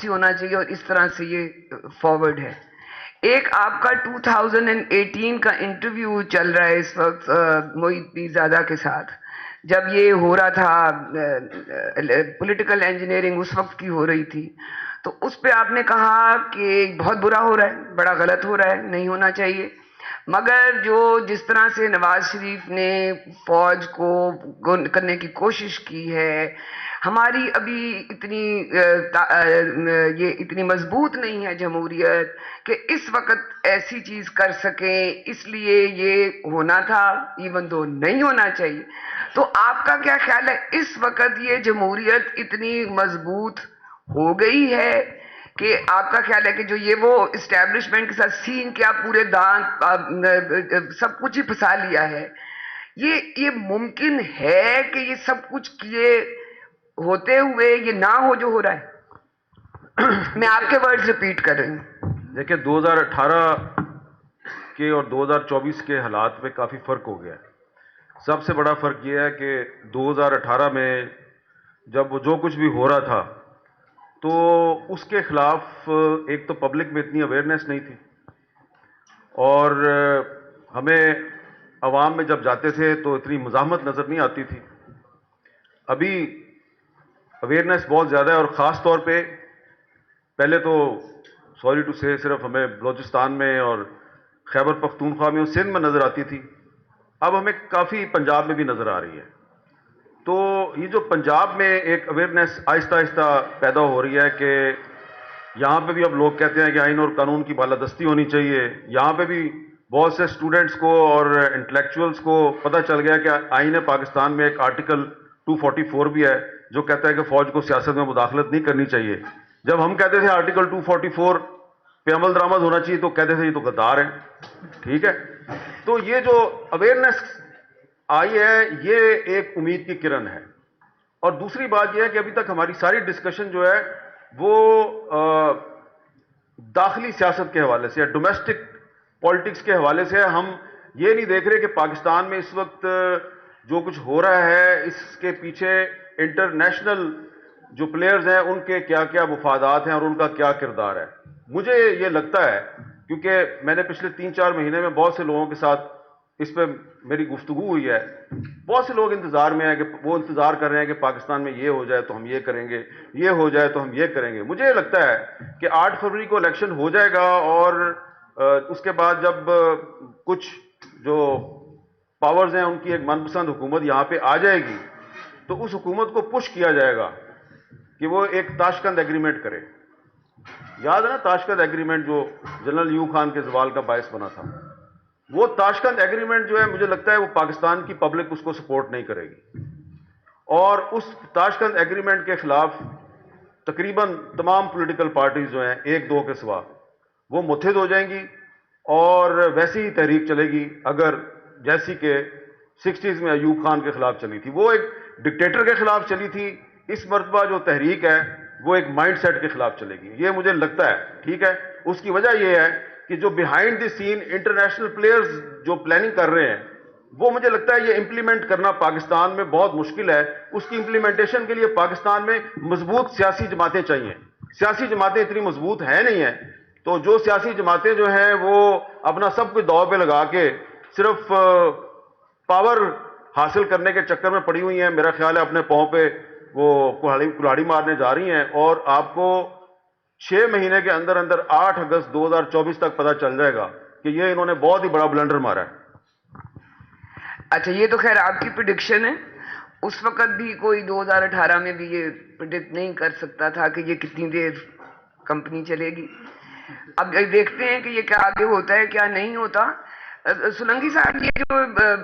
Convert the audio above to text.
Policy ہونا چاہیے اور اس طرح سے یہ فارورڈ ہے. ایک آپ کا 2018 کا انٹرویو چل رہا ہے اس وقت محیط پیرزادہ کے ساتھ، جب یہ ہو رہا تھا پولیٹیکل انجینئرنگ اس وقت کی ہو رہی تھی، تو اس پہ آپ نے کہا کہ بہت برا ہو رہا ہے، بڑا غلط ہو رہا ہے، نہیں ہونا چاہیے. مگر جس طرح سے نواز شریف نے فوج کو کرنے کی کوشش کی ہے، ہماری ابھی یہ اتنی مضبوط نہیں ہے جمہوریت کہ اس وقت ایسی چیز کر سکیں، اس لیے یہ ہونا تھا ایون دو نہیں ہونا چاہیے. تو آپ کا کیا خیال ہے اس وقت یہ جمہوریت اتنی مضبوط ہو گئی ہے کہ آپ کا خیال ہے کہ جو یہ وہ اسٹیبلشمنٹ کے ساتھ سین کیا پورے دانت سب کچھ ہی پھنسا لیا ہے، یہ ممکن ہے کہ یہ سب کچھ کیے ہوتے ہوئے یہ نہ ہو جو ہو رہا ہے؟ میں آپ کے ورڈز ریپیٹ کر رہی ہوں. دیکھیں 2018 کے اور 2024 کے حالات میں کافی فرق ہو گیا ہے. سب سے بڑا فرق یہ ہے کہ 2018 میں جب جو کچھ بھی ہو رہا تھا تو اس کے خلاف ایک تو پبلک میں اتنی اویئرنیس نہیں تھی، اور ہمیں عوام میں جب جاتے تھے تو اتنی مزاحمت نظر نہیں آتی تھی. ابھی اویئرنیس بہت زیادہ ہے، اور خاص طور پہ پہلے تو سوری ٹو سے صرف ہمیں بلوچستان میں اور خیبر پختونخوا میں اور سندھ میں نظر آتی تھی، اب ہمیں کافی پنجاب میں بھی نظر آ رہی ہے. تو یہ جو پنجاب میں ایک اویئرنیس آہستہ آہستہ پیدا ہو رہی ہے کہ یہاں پہ بھی اب لوگ کہتے ہیں کہ آئین اور قانون کی بالادستی ہونی چاہیے. یہاں پہ بھی بہت سے اسٹوڈنٹس کو اور انٹلیکچوئلس کو پتہ چل گیا کہ آئین پاکستان میں ایک آرٹیکل 244 بھی ہے جو کہتا ہے کہ فوج کو سیاست میں مداخلت نہیں کرنی چاہیے. جب ہم کہتے تھے آرٹیکل 244 پہ عمل درآمد ہونا چاہیے تو کہتے تھے یہ تو غدار ہیں. ٹھیک ہے، تو یہ جو اویئرنیس آئی ہے یہ ایک امید کی کرن ہے. اور دوسری بات یہ ہے کہ ابھی تک ہماری ساری ڈسکشن جو ہے وہ داخلی سیاست کے حوالے سے، ڈومیسٹک پالیٹکس کے حوالے سے. ہم یہ نہیں دیکھ رہے کہ پاکستان میں اس وقت جو کچھ ہو رہا ہے اس کے پیچھے انٹرنیشنل جو پلیئرز ہیں ان کے کیا کیا مفادات ہیں اور ان کا کیا کردار ہے. مجھے یہ لگتا ہے، کیونکہ میں نے پچھلے 3-4 مہینے میں بہت سے لوگوں کے ساتھ اس پہ میری گفتگو ہوئی ہے، بہت سے لوگ انتظار میں ہیں کہ وہ انتظار کر رہے ہیں کہ پاکستان میں یہ ہو جائے تو ہم یہ کریں گے، یہ ہو جائے تو ہم یہ کریں گے. مجھے لگتا ہے کہ 8 فروری کو الیکشن ہو جائے گا، اور اس کے بعد جب کچھ جو پاورز ہیں ان کی ایک من پسند حکومت یہاں پہ آ جائے گی تو اس حکومت کو پش کیا جائے گا کہ وہ ایک تاشقند ایگریمنٹ کرے. یاد ہے نا تاشقند ایگریمنٹ جو جنرل ایوب خان کے زوال کا باعث بنا تھا؟ وہ تاشقند ایگریمنٹ جو ہے مجھے لگتا ہے وہ پاکستان کی پبلک اس کو سپورٹ نہیں کرے گی، اور اس تاشقند ایگریمنٹ کے خلاف تقریباً تمام پولیٹیکل پارٹیز جو ہیں 1-2 کے سوا وہ متحد ہو جائیں گی، اور ویسی ہی تحریک چلے گی اگر جیسی کہ 60s میں ایوب خان کے خلاف چلی تھی. وہ ایک ڈکٹیٹر کے خلاف چلی تھی، اس مرتبہ جو تحریک ہے وہ ایک مائنڈ سیٹ کے خلاف چلے گی، یہ مجھے لگتا ہے. ٹھیک ہے، اس کی وجہ یہ ہے کہ جو behind the scene international players جو پلاننگ کر رہے ہیں وہ مجھے لگتا ہے یہ امپلیمنٹ کرنا پاکستان میں بہت مشکل ہے. اس کی امپلیمنٹیشن کے لیے پاکستان میں مضبوط سیاسی جماعتیں چاہیے. سیاسی جماعتیں اتنی مضبوط ہیں نہیں ہیں، تو جو سیاسی جماعتیں جو ہیں وہ اپنا سب کچھ داؤ پہ لگا کے صرف پاور حاصل کرنے کے چکر میں پڑی ہوئی ہیں. میرا خیال ہے اپنے پاؤں پہ وہ کلاڑی مارنے جا رہی ہیں، اور آپ کو 6 مہینے کے اندر اندر 8 اگست 2024 تک پتہ چل جائے گا کہ یہ انہوں نے بہت ہی بڑا بلنڈر مارا ہے. اچھا، یہ تو خیر آپ کی پریڈکشن ہے. اس وقت بھی کوئی 2018 میں بھی یہ پریڈکٹ نہیں کر سکتا تھا کہ یہ کتنی دیر کمپنی چلے گی. اب دیکھتے ہیں کہ یہ کیا آگے ہوتا ہے کیا نہیں ہوتا. سولنگی صاحب، یہ جو